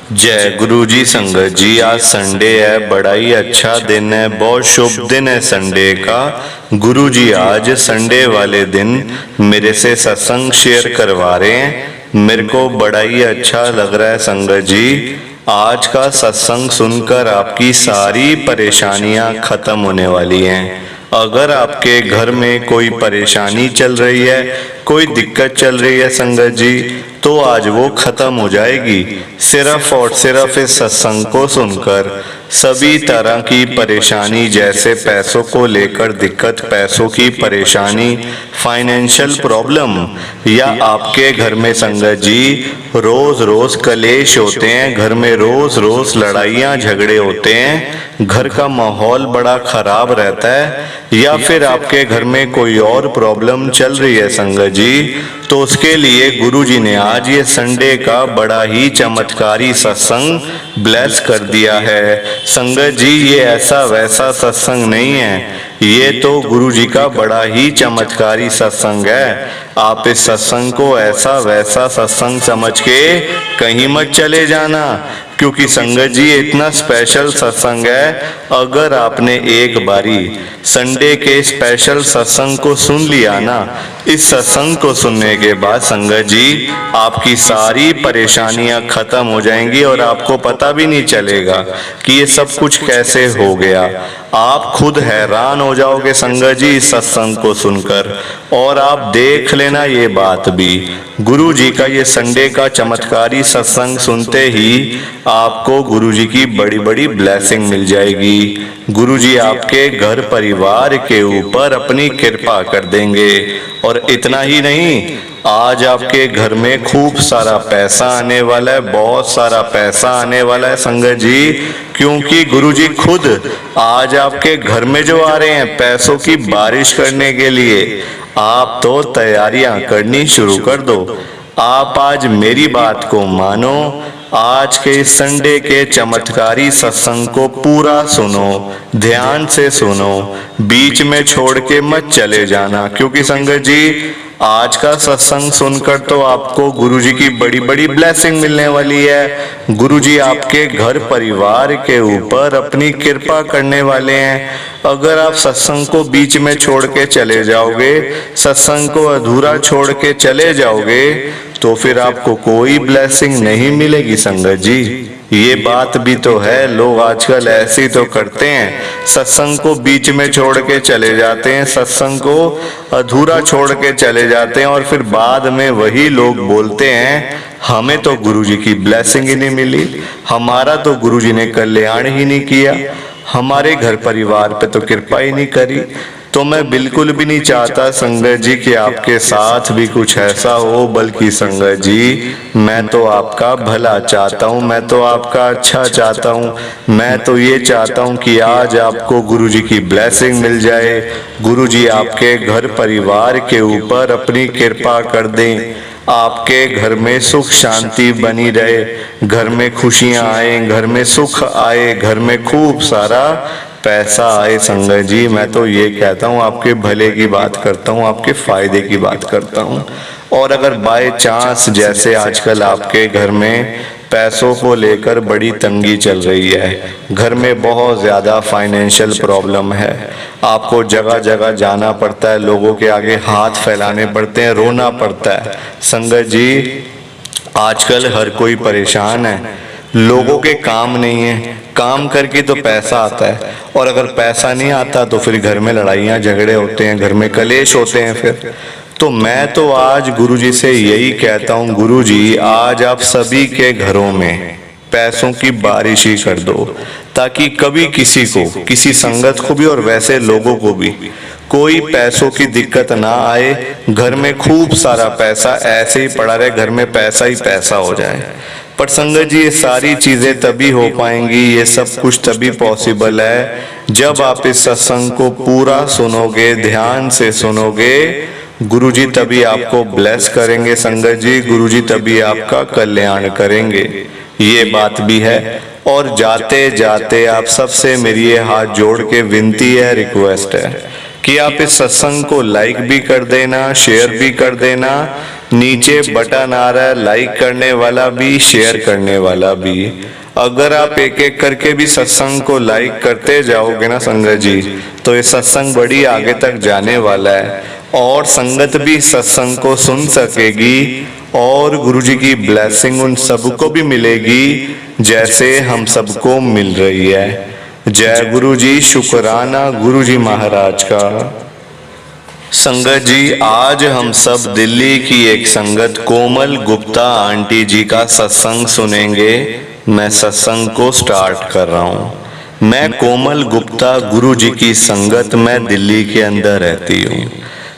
जय गुरु जी। संगत जी, आज संडे है, बड़ा ही अच्छा दिन है, बहुत शुभ दिन है संडे का। गुरु जी आज संडे वाले दिन मेरे से सत्संग शेयर करवा रहे हैं। मेरे को बड़ा ही अच्छा लग रहा है संगत जी। आज का सत्संग सुनकर आपकी सारी परेशानियां खत्म होने वाली हैं। अगर आपके घर में कोई परेशानी चल रही है, कोई दिक्कत चल रही है संगत जी, तो आज वो खत्म हो जाएगी सिर्फ और सिर्फ इस सत्संग को सुनकर। सभी तरह की परेशानी, जैसे पैसों को लेकर दिक्कत, पैसों की परेशानी, फाइनेंशियल प्रॉब्लम, या आपके घर में संगत जी रोज रोज कलेश होते हैं, घर में रोज रोज लड़ाइयाँ झगड़े होते हैं, घर का माहौल बड़ा खराब रहता है, या फिर आपके घर में कोई और प्रॉब्लम चल रही है संगत जी, तो उसके लिए गुरु जी ने आज ये संडे का बड़ा ही चमत्कारी सत्संग ब्लेस कर दिया है। संगत जी, ये ऐसा वैसा सत्संग नहीं है, ये तो गुरु जी का बड़ा ही चमत्कारी सत्संग है। आप इस सत्संग को ऐसा वैसा सत्संग समझ के कहीं मत चले जाना, क्योंकि संगत जी इतना स्पेशल सत्संग है। अगर आपने एक बारी संडे के स्पेशल सत्संग को सुन लिया ना, इस सत्संग को सुनने के बाद संगत जी आपकी सारी परेशानियां खत्म हो जाएंगी और आपको पता भी नहीं चलेगा कि ये सब कुछ कैसे हो गया। आप खुद हैरान हो जाओगे संगत जी इस सत्संग को सुनकर। और आप देख लेना ये बात भी, गुरु जी का ये संडे का चमत्कारी सत्संग सुनते ही आपको गुरु जी की बड़ी बड़ी ब्लेसिंग मिल जाएगी। गुरु जी आपके घर परिवार के ऊपर अपनी कृपा कर देंगे। और इतना ही नहीं, आज आपके घर में खूब सारा पैसा आने वाला है, बहुत सारा पैसा आने वाला है संगत जी, क्योंकि गुरु जी खुद आज आपके घर में जो आ रहे हैं पैसों की बारिश करने के लिए। आप तो तैयारियां करनी शुरू कर दो। आप आज मेरी बात को मानो, आज के संडे के चमत्कारी सत्संग को पूरा सुनो, ध्यान से सुनो, बीच में छोड़ के मत चले जाना, क्योंकि संगत जी आज का सत्संग सुनकर तो आपको गुरुजी की बड़ी बड़ी ब्लेसिंग मिलने वाली है। गुरुजी आपके घर परिवार के ऊपर अपनी कृपा करने वाले हैं। अगर आप सत्संग को बीच में छोड़ के चले जाओगे, सत्संग को अधूरा छोड़ के चले जाओगे, तो फिर आपको कोई ब्लेसिंग नहीं मिलेगी संगत जी। ये बात भी तो है, लोग आजकल ऐसे ही तो करते हैं, सत्संग को बीच में छोड़ के चले जाते हैं, सत्संग को अधूरा छोड़ के चले जाते हैं, और फिर बाद में वही लोग बोलते हैं हमें तो गुरुजी की ब्लेसिंग ही नहीं मिली, हमारा तो गुरुजी ने कल्याण ही नहीं किया, हमारे घर परिवार पे तो कृपा ही नहीं करी। तो मैं बिल्कुल भी नहीं चाहता संगत जी कि आपके साथ भी कुछ ऐसा हो, बल्कि संगत जी मैं तो आपका भला चाहता हूँ, मैं तो आपका अच्छा चाहता हूँ। मैं तो ये चाहता हूँ कि आज आपको गुरुजी की ब्लेसिंग मिल जाए, गुरुजी आपके घर परिवार के ऊपर अपनी कृपा कर दें, आपके घर में सुख शांति बनी रहे, घर में खुशियां आए, घर में सुख आए, घर में खूब सारा पैसा आए। संगत जी मैं तो ये कहता हूँ, आपके भले की बात करता हूँ, आपके फायदे की बात करता हूँ। और अगर बाय चांस जैसे आजकल आपके घर में पैसों को लेकर बड़ी तंगी चल रही है, घर में बहुत ज़्यादा फाइनेंशियल प्रॉब्लम है, आपको जगह जगह जाना पड़ता है, लोगों के आगे हाथ फैलाने पड़ते हैं, रोना पड़ता है। संगत जी आजकल हर कोई परेशान है, लोगों के काम नहीं है, काम करके तो पैसा आता है, और अगर पैसा नहीं आता तो फिर घर में लड़ाइयाँ झगड़े होते हैं, घर में कलेश होते हैं। फिर तो मैं तो आज गुरुजी से यही कहता हूँ, गुरुजी आज आप सभी के घरों में पैसों की बारिश ही कर दो, ताकि कभी किसी को, किसी संगत को भी और वैसे लोगों को भी कोई पैसों की दिक्कत ना आए। घर में खूब सारा पैसा ऐसे ही पड़ा रहे, घर में पैसा ही पैसा हो जाए। पर संगत जी ये सारी चीजें तभी हो पाएंगी, ये सब कुछ तभी पॉसिबल है जब आप इस सत्संग को पूरा सुनोगे, ध्यान से सुनोगे। गुरुजी तभी आपको ब्लेस करेंगे संगत जी, गुरुजी तभी आपका कल्याण करेंगे, ये बात भी है। और जाते जाते आप सबसे मेरी ये हाथ जोड़ के विनती है, रिक्वेस्ट है कि आप इस सत्संग को लाइक भी कर देना, शेयर भी कर देना, नीचे बटन आ रहा है, लाइक करने वाला भी, शेयर करने वाला भी। अगर आप एक एक करके भी सत्संग को लाइक करते जाओगे ना संगत जी, तो ये सत्संग बड़ी आगे तक जाने वाला है और संगत भी सत्संग को सुन सकेगी और गुरु जी की ब्लेसिंग उन सबको भी मिलेगी जैसे हम सबको मिल रही है। जय गुरु जी, शुक्राना गुरु जी महाराज का। संगत जी, आज हम सब दिल्ली की एक संगत कोमल गुप्ता आंटी जी का सत्संग सुनेंगे। मैं सत्संग को स्टार्ट कर रहा हूँ। मैं कोमल गुप्ता, गुरु जी की संगत, मैं दिल्ली के अंदर रहती हूँ।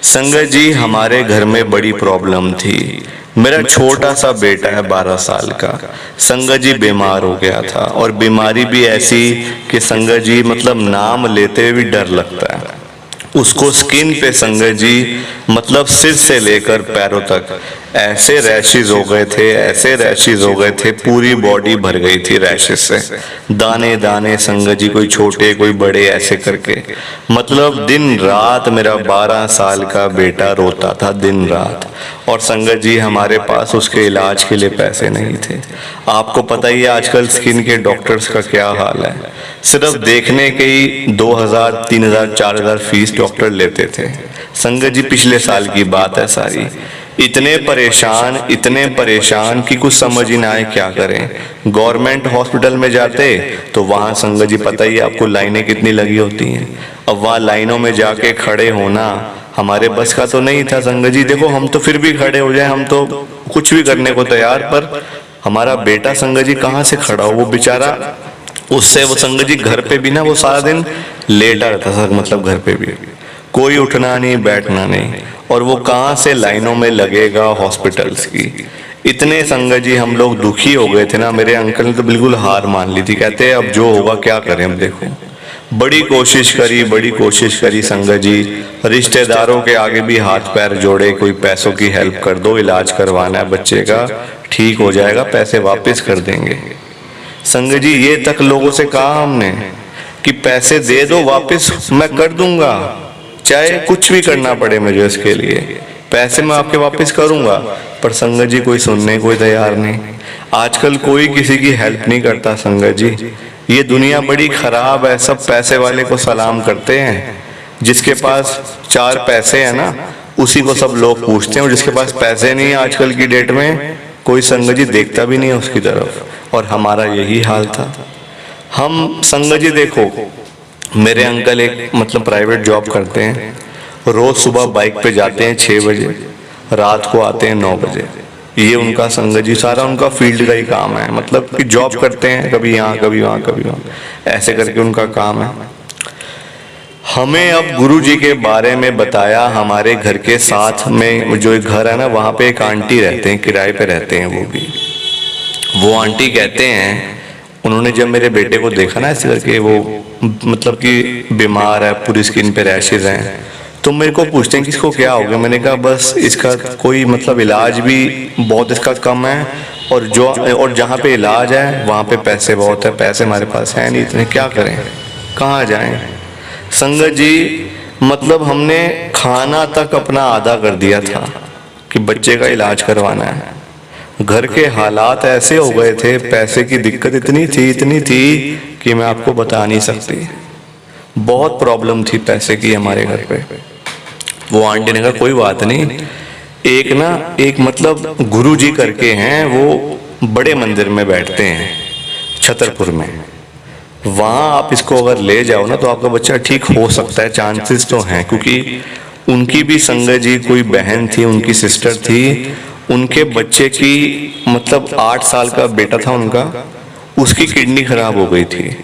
संगत जी, हमारे घर में बड़ी प्रॉब्लम थी। मेरा छोटा सा बेटा है 12 साल का, संगत जी बीमार हो गया था और बीमारी भी ऐसी कि संगत जी मतलब नाम लेते हुए डर लगता है। उसको स्किन पे संगत जी मतलब सिर से लेकर पैरों तक ऐसे रैशेज हो गए थे, ऐसे रैशेज हो गए थे, पूरी बॉडी भर गई थी रैशेज से, दाने दाने संगत जी, कोई छोटे कोई बड़े ऐसे करके। मतलब दिन रात मेरा 12 साल का बेटा रोता था, दिन रात। और संगत जी, हमारे पास उसके इलाज के लिए पैसे नहीं थे। आपको पता ही है आजकल स्किन के डॉक्टर्स का क्या हाल है। सिर्फ देखने के ही 2000, 3000, 4000 फीस डॉक्टर लेते थे। संगत जी, पिछले साल की बात है सारी। इतने परेशान कि कुछ समझ ही ना आए क्या करें। गवर्नमेंट हॉस्पिटल में जाते तो वहां संगत जी पता ही आपको लाइनें कितनी लगी होती हैं। अब वहां लाइनों में जाके खड़े होना हमारे बस का तो नहीं था संगत जी। देखो, हम तो फिर भी खड़े हो जाए, हम तो कुछ भी करने को तैयार, पर हमारा बेटा संगत जी कहाँ से खड़ा हो। वो बेचारा, उससे वो संगत जी घर पे भी ना, वो सारा दिन लेटा रहता था, मतलब घर पे भी कोई उठना नहीं बैठना नहीं। और वो कहाँ से लाइनों में लगेगा हॉस्पिटल्स की। इतने संगत जी हम लोग दुखी हो गए थे ना, मेरे अंकल ने तो बिल्कुल हार मान ली थी। कहते अब जो होगा क्या करें, हम देखो। बड़ी कोशिश करी संगत जी, रिश्तेदारों के आगे भी हाथ पैर जोड़े, कोई पैसों की हेल्प कर दो, इलाज करवाना है बच्चे का, ठीक हो जाएगा, पैसे वापस कर देंगे। संगत जी, ये तक लोगों से कहा हमने कि पैसे दे दो वापस, मैं कर दूंगा, चाहे कुछ भी करना पड़े मुझे उसके लिए, पैसे मैं आपके वापस करूंगा। पर संगत जी कोई सुनने कोई तैयार नहीं। आजकल कोई किसी की हेल्प नहीं करता संगत जी। ये दुनिया बड़ी खराब है, सब पैसे वाले को सलाम करते हैं। जिसके पास 4 पैसे है ना, उसी को सब लोग पूछते हैं, और जिसके पास पैसे नहीं है आजकल की डेट में, कोई संगत जी देखता भी नहीं है उसकी तरफ। और हमारा यही हाल था। हम संगत जी देखो, मेरे अंकल एक मतलब प्राइवेट जॉब करते हैं। रोज सुबह बाइक पे जाते हैं 6 बजे, रात को आते हैं 9 बजे। ये उनका संगत जी सारा उनका फील्ड का ही काम है। मतलब कि जॉब करते हैं, कभी यहाँ कभी वहाँ कभी वहाँ, ऐसे करके उनका काम है। हमें अब गुरु जी के बारे में बताया। हमारे घर के साथ में जो एक घर है ना, वहाँ पे एक आंटी रहते हैं, किराए पे रहते हैं वो भी। वो आंटी कहते हैं, उन्होंने जब मेरे बेटे को देखा ना ऐसे करके, वो मतलब कि बीमार है, पूरी स्किन पे रैशेज हैं, तो मेरे को पूछते हैं कि इसको क्या हो गया। मैंने कहा बस इसका कोई मतलब इलाज भी बहुत इसका कम है, और जहाँ पे इलाज है वहाँ पे पैसे बहुत है। पैसे हमारे पास है नहीं इतने, क्या करें, कहाँ जाएं। संगत जी, मतलब हमने खाना तक अपना आधा कर दिया था कि बच्चे का इलाज करवाना है। घर के हालात ऐसे हो गए थे, पैसे की दिक्कत इतनी थी कि मैं आपको बता नहीं सकती। बहुत प्रॉब्लम थी पैसे की हमारे घर पे। वो आंटी ने कहा कोई बात नहीं, एक मतलब गुरुजी करके हैं, वो बड़े मंदिर में बैठते हैं छतरपुर में, वहां आप इसको अगर ले जाओ ना तो आपका बच्चा ठीक हो सकता है, चांसेस तो हैं। क्योंकि उनकी भी संगत जी कोई बहन थी, उनकी सिस्टर थी, उनके बच्चे की मतलब 8 साल का बेटा था उनका, उसकी किडनी खराब हो गई थी।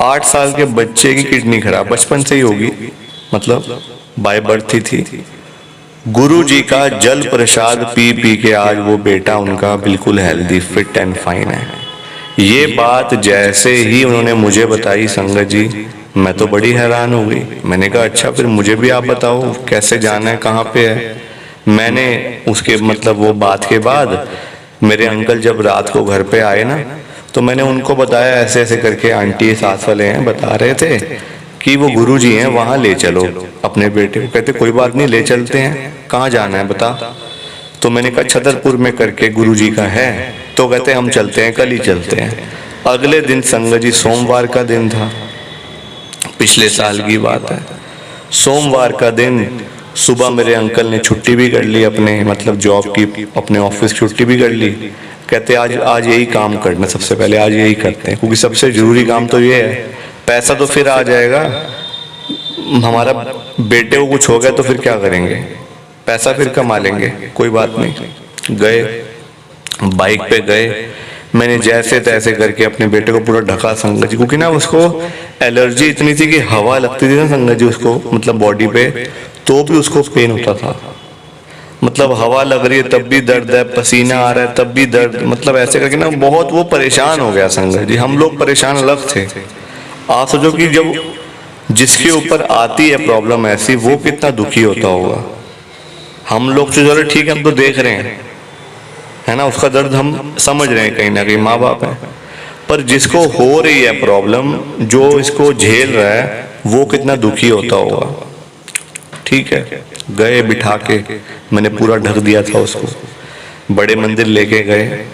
8 साल के बच्चे की किडनी खराब बचपन से ही होगी, मतलब बाय बर्थ ही थी। गुरु जी का जल प्रसाद पी पी के आज वो बेटा उनका बिल्कुल हेल्दी, फिट एंड फाइन है। ये बात जैसे ही उन्होंने मुझे बताई संगत जी, मैं तो बड़ी हैरान हो गई। मैंने कहा अच्छा फिर मुझे भी आप बताओ कैसे जाना है, कहाँ पे है। मैंने उसके मतलब वो बात के बाद मेरे अंकल जब रात को घर पे आए ना, तो मैंने उनको बताया ऐसे ऐसे करके आंटी साथ वाले हैं बता रहे थे कि वो गुरुजी हैं, वहां ले चलो अपने बेटे को। कहते कोई बात नहीं ले चलते हैं, कहाँ जाना है बता। तो मैंने कहा छतरपुर में करके गुरुजी का है। तो कहते हम चलते हैं, कल ही चलते हैं। अगले दिन संगत जी सोमवार का दिन था, पिछले साल की बात है। सोमवार का दिन सुबह मेरे अंकल ने छुट्टी भी कर ली, अपने मतलब जॉब की, अपने ऑफिस की छुट्टी भी कर ली। कहते आज यही काम करना, सबसे पहले आज यही करते हैं, क्योंकि सबसे जरूरी काम तो ये है। पैसा तो फिर आ जाएगा, हमारा बेटे को कुछ हो गया तो फिर क्या करेंगे, पैसा फिर कमा लेंगे, कोई बात नहीं। गए, बाइक पे गए, मैंने जैसे तैसे करके अपने बेटे को पूरा ढका संगत जी, क्योंकि ना उसको एलर्जी इतनी थी कि हवा लगती थी ना संगत जी उसको, मतलब बॉडी पे, तो भी उसको पेन होता था। मतलब हवा लग रही है तब भी दर्द है, पसीना आ रहा है तब भी दर्द, मतलब ऐसे करके ना बहुत वो परेशान हो गया संगत जी। हम लोग परेशान अलग थे। आप सोचो कि जब जिसके ऊपर आती है प्रॉब्लम ऐसी, वो कितना दुखी होता होगा। हम लोग तो चलो ठीक है, हम तो देख रहे हैं, है ना, उसका दर्द हम समझ रहे हैं, कहीं ना कहीं माँ बाप है, पर जिसको हो रही है प्रॉब्लम, जो इसको झेल रहा है, वो कितना दुखी होता होगा। ठीक है, गए बिठा के, मैंने पूरा ढक दिया था उसको, बड़े मंदिर लेके गए।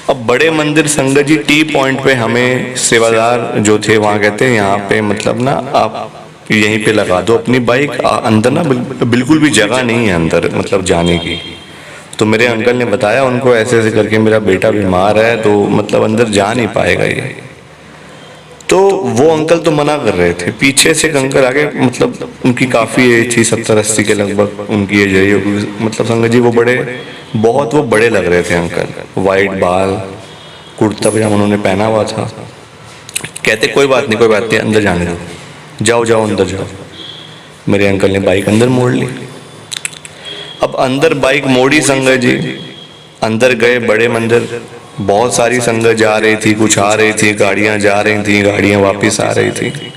अब बड़े मंदिर संगत जी टी पॉइंट पे हमें सेवादार जो थे वहाँ कहते हैं यहाँ पे मतलब ना आप यहीं पे लगा दो अपनी बाइक, अंदर ना बिल्कुल भी जगह नहीं है अंदर मतलब जाने की। तो मेरे अंकल ने बताया उनको ऐसे ऐसे करके मेरा बेटा बीमार है, तो मतलब अंदर जा नहीं पाएगा ये। तो वो अंकल तो मना कर रहे थे, पीछे से एक अंकल आगे, मतलब उनकी काफ़ी एज थी, 70-80 के लगभग उनकी एज है, मतलब संगत जी वो बहुत वो बड़े लग रहे थे अंकल, वाइट बाल, कुर्ता पजामा उन्होंने पहना हुआ था। कहते कोई बात नहीं, कोई बात नहीं, अंदर जाने दो, जाओ जाओ अंदर जाओ। मेरे अंकल ने बाइक अंदर मोड़ ली। अब अंदर बाइक मोड़ी संगत जी, अंदर गए बड़े मंदिर, बहुत सारी संगत जा रही थी, कुछ आ रही थी, गाड़ियां जा रही थी, गाड़ियां वापस आ रही थी।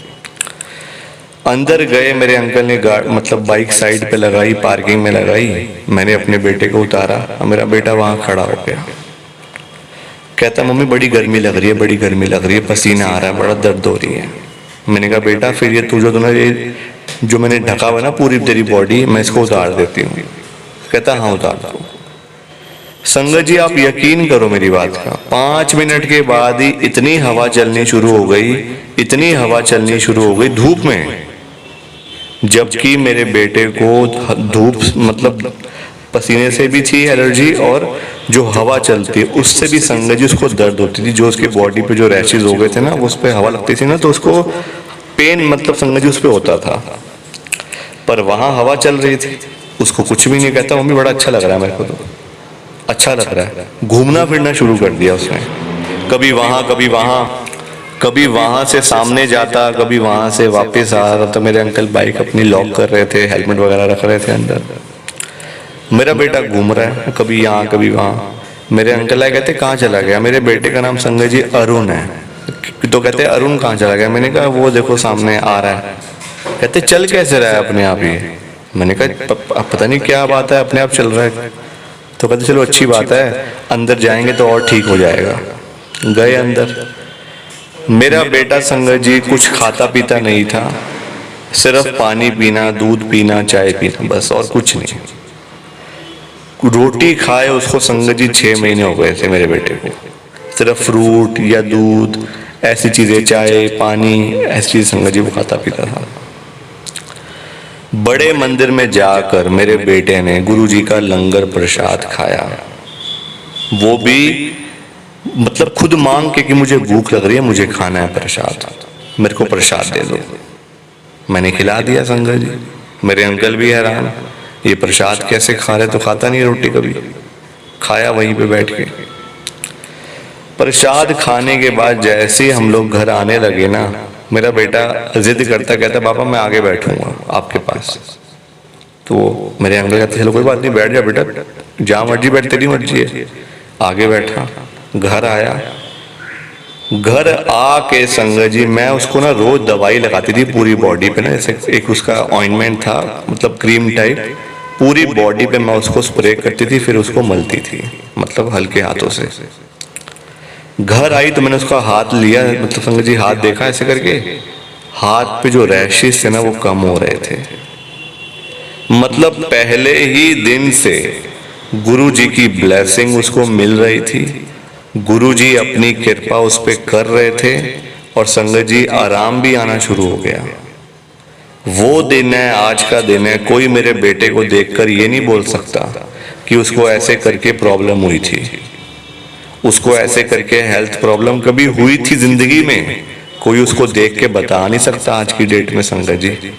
अंदर गए, मेरे अंकल ने मतलब बाइक साइड पे लगाई, पार्किंग में लगाई, मैंने अपने बेटे को उतारा, मेरा बेटा वहां खड़ा हो गया। कहता मम्मी बड़ी गर्मी लग रही है, बड़ी गर्मी लग रही है, पसीना आ रहा है, बड़ा दर्द हो रही है। मैंने कहा बेटा फिर ये तूने जो मैंने ढका हुआ ना पूरी तेरी बॉडी, मैं इसको उतार देती हूँ। कहता हाँ उतार दो। संगत जी आप यकीन करो मेरी बात का, 5 मिनट के बाद ही इतनी हवा चलनी शुरू हो गई, इतनी हवा चलनी शुरू हो गई धूप में, जबकि मेरे बेटे को धूप मतलब पसीने से भी थी एलर्जी, और जो हवा चलती है उससे भी संगत जी उसको दर्द होती थी। जो उसकी बॉडी पे जो रैशेज हो गए थे ना, उस पर हवा लगती थी ना, तो उसको पेन मतलब संगत जी उस पर होता था। पर वहां हवा चल रही थी, उसको कुछ भी नहीं कहता मम्मी बड़ा अच्छा लग रहा है, मेरे को तो अच्छा लग रहा है। घूमना फिरना शुरू कर दिया उसने, कभी वहां कभी वहां, कभी वहां से सामने जाता, कभी वहां से वापस आ रहा था। मेरे अंकल बाइक अपनी लॉक कर रहे थे, हेलमेट वगैरह रख रहे थे अंदर। मेरा बेटा घूम रहा है, कभी यहाँ कभी वहाँ। मेरे अंकल आए, कहते कहाँ चला गया? मेरे बेटे का नाम संगत जी अरुण है। तो कहते अरुण कहाँ चला गया? मैंने कहा वो देखो सामने आ रहा है। कहते चल कैसे रहा है अपने आप ही? मैंने कहा पता नहीं क्या बात है, अपने आप चल रहा है। तो कहते चलो अच्छी बात है, अंदर जाएंगे तो और ठीक हो जाएगा। गए अंदर, मेरा बेटा संगत जी कुछ खाता पीता नहीं था, सिर्फ पानी पीना, दूध पीना, चाय पीना, बस और कुछ नहीं। रोटी खाए उसको संगत जी 6 महीने हो गए थे मेरे बेटे को। सिर्फ फ्रूट या दूध ऐसी चीजें, चाय पानी ऐसी चीज संगत जी वो खाता पीता था। बड़े मंदिर में जाकर मेरे बेटे ने गुरुजी का लंगर प्रसाद खाया, वो भी मतलब खुद मांग के कि मुझे भूख लग रही है, मुझे खाना है प्रसाद, मेरे को प्रसाद दे दो। मैंने खिला दिया संगत जी। मेरे अंकल भी हैरान, ये प्रसाद कैसे खा रहे? तो खाता नहीं रोटी कभी। खाया वहीं पे बैठ के। प्रसाद खाने के बाद जैसे ही हम लोग घर आने लगे ना, मेरा बेटा जिद करता, कहता पापा मैं आगे बैठूंगा आपके पास। तो मेरे अंकल कहते चलो कोई बात नहीं, बैठ जा बेटा, जहाँ मर्जी बैठ, तेरी मर्जी है। आगे बैठा, घर आया। घर आके संगत जी मैं उसको ना रोज दवाई लगाती थी पूरी बॉडी पे ना, जैसे एक उसका ऑइंटमेंट था, मतलब क्रीम टाइप, पूरी बॉडी पे मैं उसको स्प्रे करती थी, फिर उसको मलती थी, मतलब हल्के हाथों से। घर आई तो मैंने उसका हाथ लिया, मतलब संगत जी हाथ देखा ऐसे करके, हाथ पे जो रैशेस थे ना वो कम हो रहे थे। मतलब पहले ही दिन से गुरु जी की ब्लेसिंग उसको मिल रही थी, गुरु जी अपनी कृपा उस पर कर रहे थे और संगत जी आराम भी आना शुरू हो गया। वो दिन है, आज का दिन है। कोई मेरे बेटे को देखकर ये नहीं बोल सकता कि उसको ऐसे करके प्रॉब्लम हुई थी, उसको ऐसे करके हेल्थ प्रॉब्लम कभी हुई थी जिंदगी में, कोई उसको देख के बता नहीं सकता आज की डेट में संगत जी।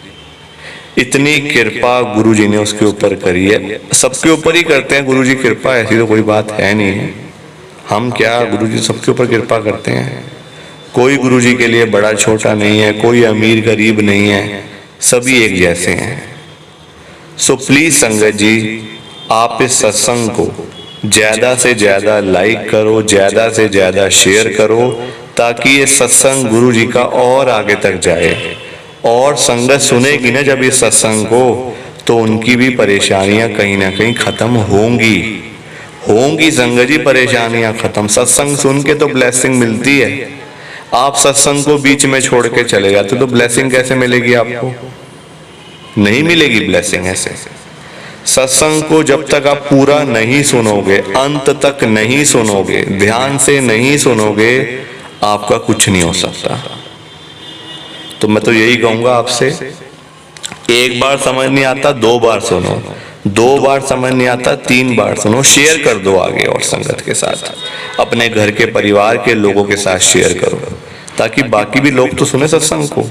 इतनी कृपा गुरु जी ने उसके ऊपर करी है। सबके ऊपर ही करते हैं गुरु जी कृपा, ऐसी तो कोई बात है नहीं है। हम क्या, गुरु जी सबके ऊपर कृपा करते हैं। कोई गुरु जी के लिए बड़ा छोटा नहीं है, कोई अमीर गरीब नहीं है, सभी एक जैसे हैं। सो प्लीज संगत जी, आप इस सत्संग को ज्यादा से ज्यादा लाइक करो, ज्यादा से ज्यादा शेयर करो, ताकि ये सत्संग गुरु जी का और आगे तक जाए। और संगत सुनेगी ना जब इस सत्संग को, तो उनकी भी परेशानियां कहीं ना कहीं खत्म होंगी संगत जी, परेशानियां खत्म। सत्संग सुन के तो ब्लेसिंग मिलती है। आप सत्संग को बीच में छोड़ के चले जाते तो ब्लेसिंग कैसे मिलेगी आपको? नहीं मिलेगी ब्लेसिंग ऐसे। सत्संग को जब तक आप पूरा नहीं सुनोगे, अंत तक नहीं सुनोगे, ध्यान से नहीं सुनोगे, आपका कुछ नहीं हो सकता। तो मैं तो यही कहूंगा आपसे, एक बार समझ नहीं आता 2 बार सुनो, 2 बार समझ नहीं आता 3 बार सुनो, शेयर कर दो आगे और संगत के साथ, अपने घर के परिवार के लोगों के साथ शेयर करो, ताकि बाकी भी लोग तो सुने सत्संग को।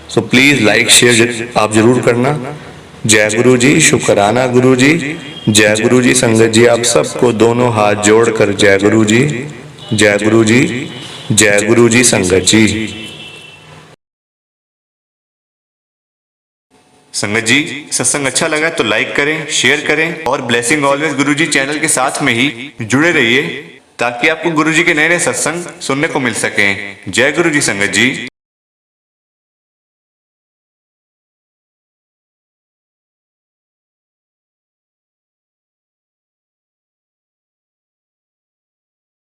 सो प्लीज लाइक शेयर आप जरूर करना। जय गुरु जी, शुक्राना गुरु जी, जय गुरु जी। संगत जी आप सबको दोनों हाथ जोड़कर जय गुरु जी, जय गुरु जी, जय गुरु जी। संगत जी, संगत जी सत्संग अच्छा लगा तो लाइक करें, शेयर करें और ब्लेसिंग ऑलवेज गुरुजी चैनल के साथ में ही जुड़े रहिए, ताकि आपको गुरुजी के नए नए सत्संग सुनने को मिल सकें। जय गुरु जी संगत जी।